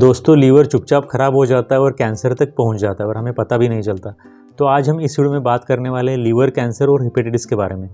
दोस्तों लीवर चुपचाप खराब हो जाता है और कैंसर तक पहुंच जाता है और हमें पता भी नहीं चलता। तो आज हम इस वीडियो में बात करने वाले हैं लीवर कैंसर और हेपेटाइटिस के बारे में।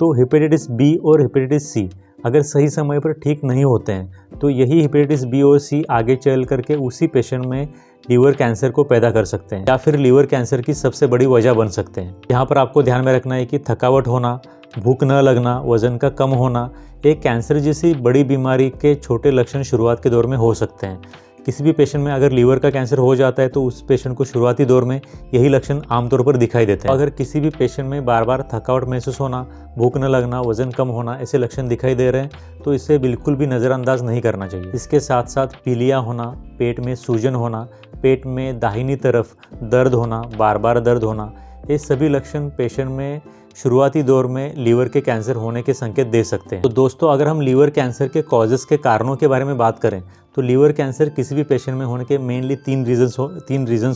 तो हेपेटाइटिस बी और हेपेटाइटिस सी अगर सही समय पर ठीक नहीं होते हैं तो यही हेपेटाइटिस बी और सी आगे चल करके उसी पेशेंट में लीवर कैंसर को पैदा कर सकते हैं या फिर लीवर कैंसर की सबसे बड़ी वजह बन सकते हैं। यहाँ पर आपको ध्यान में रखना है कि थकावट होना, भूख न लगना, वजन का कम होना एक कैंसर जैसी बड़ी बीमारी के छोटे लक्षण शुरुआत के दौर में हो सकते हैं। किसी भी पेशेंट में अगर लीवर का कैंसर हो जाता है तो उस पेशेंट को शुरुआती दौर में यही लक्षण आमतौर पर दिखाई देते हैं। अगर किसी भी पेशेंट में बार बार थकावट महसूस होना, भूख न लगना, वजन कम होना ऐसे लक्षण दिखाई दे रहे हैं तो इसे बिल्कुल भी नज़रअंदाज नहीं करना चाहिए। इसके साथ साथ पीलिया होना, पेट में सूजन होना, पेट में दाहिनी तरफ दर्द होना, बार बार दर्द होना, ये सभी लक्षण पेशेंट में शुरुआती दौर में लीवर के कैंसर होने के संकेत दे सकते हैं। तो दोस्तों अगर हम लीवर कैंसर के कॉजेस के कारणों के बारे में बात करें तो लीवर कैंसर किसी भी पेशेंट में होने के मेनली तीन रीजंस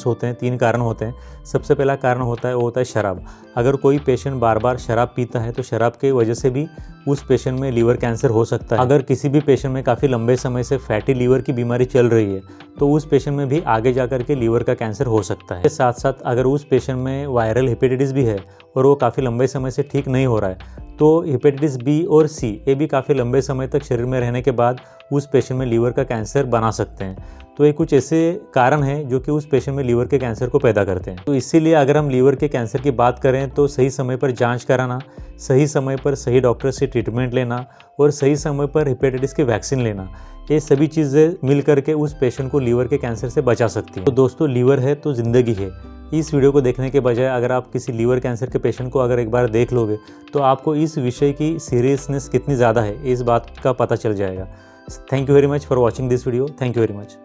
होते हैं, तीन कारण होते हैं। सबसे पहला कारण होता है वो होता है शराब। अगर कोई पेशेंट बार बार शराब पीता है तो शराब की वजह से भी उस पेशेंट में लीवर कैंसर हो सकता है। अगर किसी भी पेशेंट में काफ़ी लंबे समय से फैटी लीवर की बीमारी चल रही है तो उस पेशेंट में भी आगे जाकर के लीवर का कैंसर हो सकता है। साथ साथ अगर उस पेशेंट में वायरल हेपेटाइटिस भी है और वो काफ़ी लंबे समय से ठीक नहीं हो रहा है तो हेपेटाइटिस बी और सी ये भी काफ़ी लंबे समय तक शरीर में रहने के बाद उस पेशेंट में लीवर का कैंसर बना सकते हैं। तो ये कुछ ऐसे कारण हैं जो कि उस पेशेंट में लीवर के कैंसर को पैदा करते हैं। तो इसीलिए अगर हम लीवर के कैंसर की बात करें तो सही समय पर जांच कराना, सही समय पर सही डॉक्टर से ट्रीटमेंट लेना और सही समय पर हेपेटाइटिस की वैक्सीन लेना, ये सभी चीज़ें मिल करके उस पेशेंट को लीवर के कैंसर से बचा सकती है। तो दोस्तों लीवर है तो ज़िंदगी है। इस वीडियो को देखने के बजाय अगर आप किसी लीवर कैंसर के पेशेंट को अगर एक बार देख लोगे तो आपको इस विषय की सीरियसनेस कितनी ज़्यादा है इस बात का पता चल जाएगा। Thank you very much for watching this video. Thank you very much.